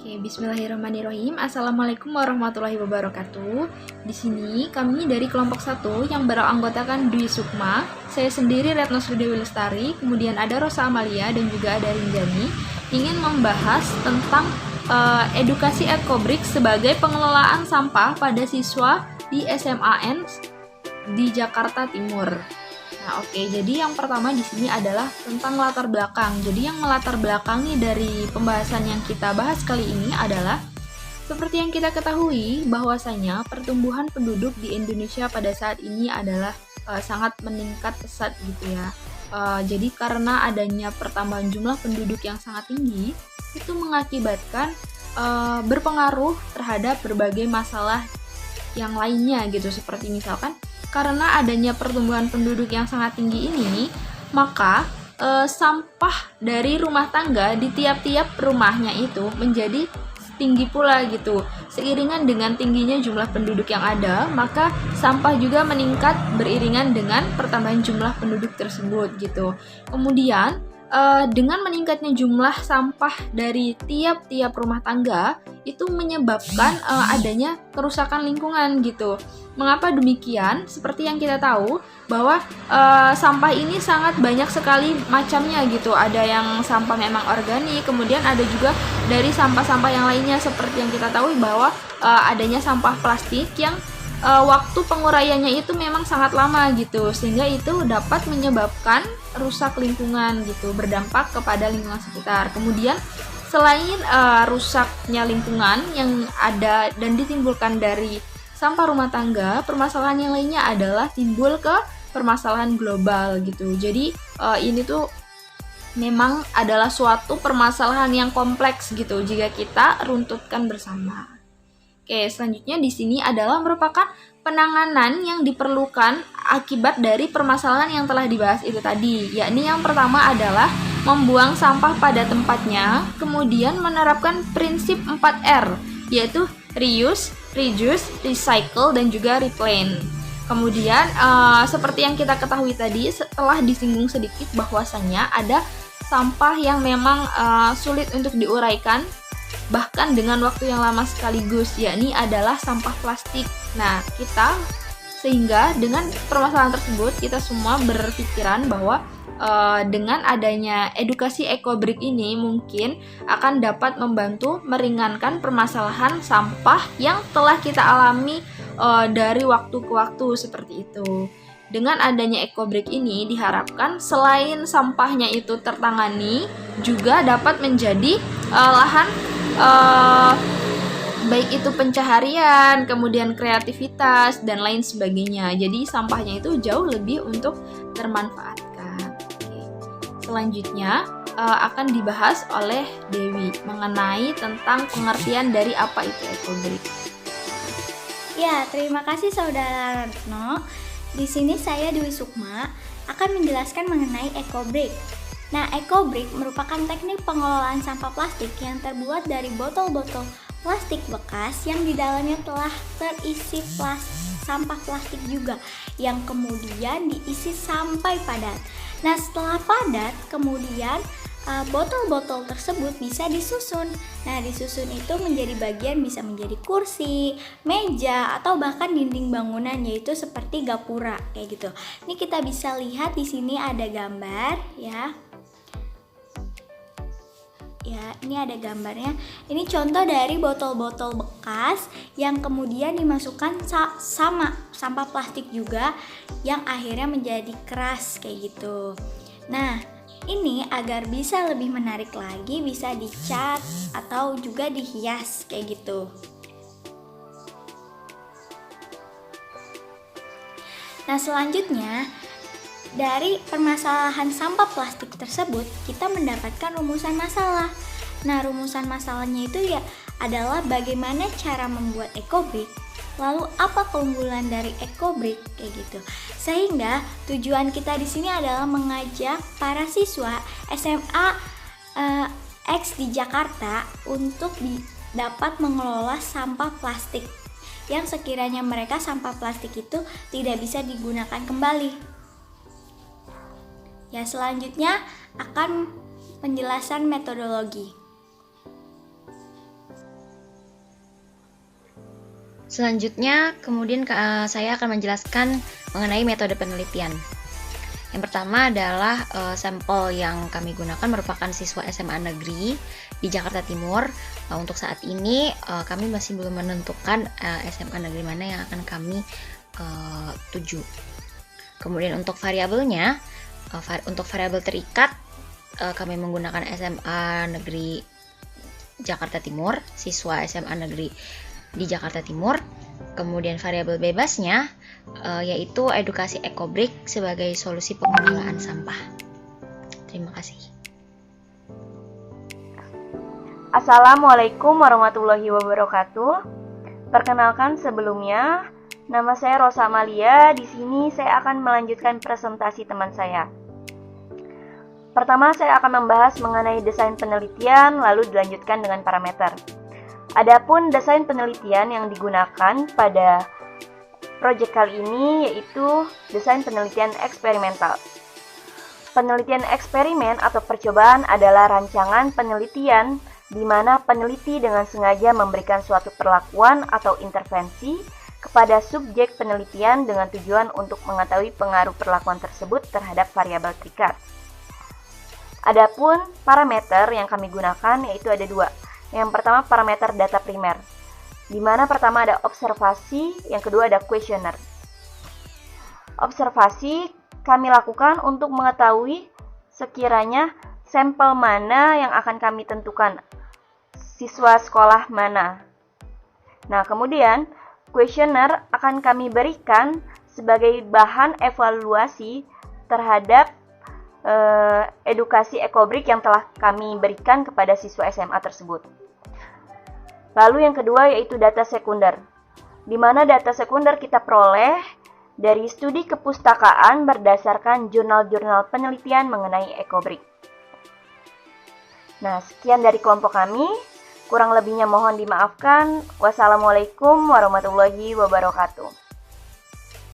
Oke, bismillahirrahmanirrahim. Assalamualaikum warahmatullahi wabarakatuh. Di sini kami dari kelompok 1 yang beranggotakan Dwi Sukma, saya sendiri Retno Sridewi Lestari, kemudian ada Rosa Amalia dan juga ada Rinjani, ingin membahas tentang edukasi ekobrik sebagai pengelolaan sampah pada siswa di SMAN di Jakarta Timur. Nah, oke, jadi yang pertama di sini adalah tentang latar belakang. Jadi yang melatar belakangi dari pembahasan yang kita bahas kali ini adalah seperti yang kita ketahui bahwasanya pertumbuhan penduduk di Indonesia pada saat ini adalah sangat meningkat pesat gitu ya. Jadi karena adanya pertambahan jumlah penduduk yang sangat tinggi, itu mengakibatkan berpengaruh terhadap berbagai masalah yang lainnya gitu, seperti misalkan karena adanya pertumbuhan penduduk yang sangat tinggi ini, maka sampah dari rumah tangga di tiap-tiap rumahnya itu menjadi tinggi pula gitu. Seiringan dengan tingginya jumlah penduduk yang ada, maka sampah juga meningkat beriringan dengan pertambahan jumlah penduduk tersebut gitu. Kemudian dengan meningkatnya jumlah sampah dari tiap-tiap rumah tangga itu menyebabkan adanya kerusakan lingkungan gitu. Mengapa demikian? Seperti yang kita tahu bahwa sampah ini sangat banyak sekali macamnya gitu. Ada yang sampah memang organik, kemudian ada juga dari sampah-sampah yang lainnya, seperti yang kita tahu bahwa adanya sampah plastik yang waktu penguraiannya itu memang sangat lama gitu, sehingga itu dapat menyebabkan rusak lingkungan gitu, berdampak kepada lingkungan sekitar. Kemudian selain rusaknya lingkungan yang ada dan ditimbulkan dari sampah rumah tangga, permasalahan yang lainnya adalah timbul ke permasalahan global gitu. Jadi ini tuh memang adalah suatu permasalahan yang kompleks gitu jika kita runtutkan bersama. Oke, selanjutnya di sini adalah merupakan penanganan yang diperlukan akibat dari permasalahan yang telah dibahas itu tadi, yakni yang pertama adalah membuang sampah pada tempatnya, kemudian menerapkan prinsip 4R, yaitu reuse, reduce, recycle, dan juga reclaim. Kemudian seperti yang kita ketahui tadi, setelah disinggung sedikit bahwasannya ada sampah yang memang sulit untuk diuraikan bahkan dengan waktu yang lama sekaligus, yakni adalah sampah plastik. Nah, sehingga dengan permasalahan tersebut kita semua berpikiran bahwa dengan adanya edukasi ekobrik ini mungkin akan dapat membantu meringankan permasalahan sampah yang telah kita alami dari waktu ke waktu seperti itu. Dengan adanya ekobrik ini diharapkan selain sampahnya itu tertangani, juga dapat menjadi lahan baik itu pencaharian, kemudian kreativitas, dan lain sebagainya. Jadi sampahnya itu jauh lebih untuk termanfaatkan. Oke. Selanjutnya akan dibahas oleh Dewi mengenai tentang pengertian dari apa itu ekobrik. Ya, terima kasih Saudara Retno. Di sini saya Dwi Sukma akan menjelaskan mengenai ekobrik. Nah, ekobrik merupakan teknik pengelolaan sampah plastik yang terbuat dari botol-botol plastik bekas yang di dalamnya telah terisi sampah plastik juga, yang kemudian diisi sampai padat. Nah, setelah padat, kemudian botol-botol tersebut bisa disusun. Nah, disusun itu menjadi bagian, bisa menjadi kursi, meja, atau bahkan dinding bangunan, yaitu seperti gapura kayak gitu. Ini kita bisa lihat di sini ada gambar ya. Ya, ini ada gambarnya. Ini contoh dari botol-botol bekas yang kemudian dimasukkan sama sampah plastik juga yang akhirnya menjadi keras kayak gitu. Nah, ini agar bisa lebih menarik lagi bisa dicat atau juga dihias kayak gitu. Nah, selanjutnya dari permasalahan sampah plastik tersebut, kita mendapatkan rumusan masalah. Nah, rumusan masalahnya itu ya adalah bagaimana cara membuat ekobrik, lalu apa keunggulan dari ekobrik kayak gitu. Sehingga tujuan kita di sini adalah mengajak para siswa SMA X di Jakarta untuk dapat mengelola sampah plastik yang sekiranya mereka sampah plastik itu tidak bisa digunakan kembali. Ya, selanjutnya akan penjelasan metodologi. Selanjutnya, kemudian saya akan menjelaskan mengenai metode penelitian. Yang pertama adalah sampel yang kami gunakan merupakan siswa SMA negeri di Jakarta Timur. Untuk saat ini kami masih belum menentukan SMA negeri mana yang akan kami tuju. Kemudian untuk variabelnya, untuk variabel terikat kami menggunakan SMA negeri Jakarta Timur, siswa SMA negeri di Jakarta Timur. Kemudian variabel bebasnya yaitu edukasi ekobrik sebagai solusi pengelolaan sampah. Terima kasih. Assalamualaikum warahmatullahi wabarakatuh. Perkenalkan sebelumnya, nama saya Rosa Amalia. Di sini saya akan melanjutkan presentasi teman saya. Pertama, saya akan membahas mengenai desain penelitian, lalu dilanjutkan dengan parameter. Adapun desain penelitian yang digunakan pada proyek kali ini yaitu desain penelitian eksperimental. Penelitian eksperimen atau percobaan adalah rancangan penelitian di mana peneliti dengan sengaja memberikan suatu perlakuan atau intervensi kepada subjek penelitian dengan tujuan untuk mengetahui pengaruh perlakuan tersebut terhadap variabel terikat. Adapun parameter yang kami gunakan yaitu ada dua. Yang pertama parameter data primer, di mana pertama ada observasi, yang kedua ada kuesioner. Observasi kami lakukan untuk mengetahui sekiranya sampel mana yang akan kami tentukan, siswa sekolah mana. Nah, kemudian kuesioner akan kami berikan sebagai bahan evaluasi terhadap edukasi ekobrik yang telah kami berikan kepada siswa SMA tersebut. Lalu yang kedua yaitu data sekunder, di mana data sekunder kita peroleh dari studi kepustakaan berdasarkan jurnal-jurnal penelitian mengenai ekobrik. Nah, sekian dari kelompok kami. Kurang lebihnya mohon dimaafkan. Wassalamualaikum warahmatullahi wabarakatuh.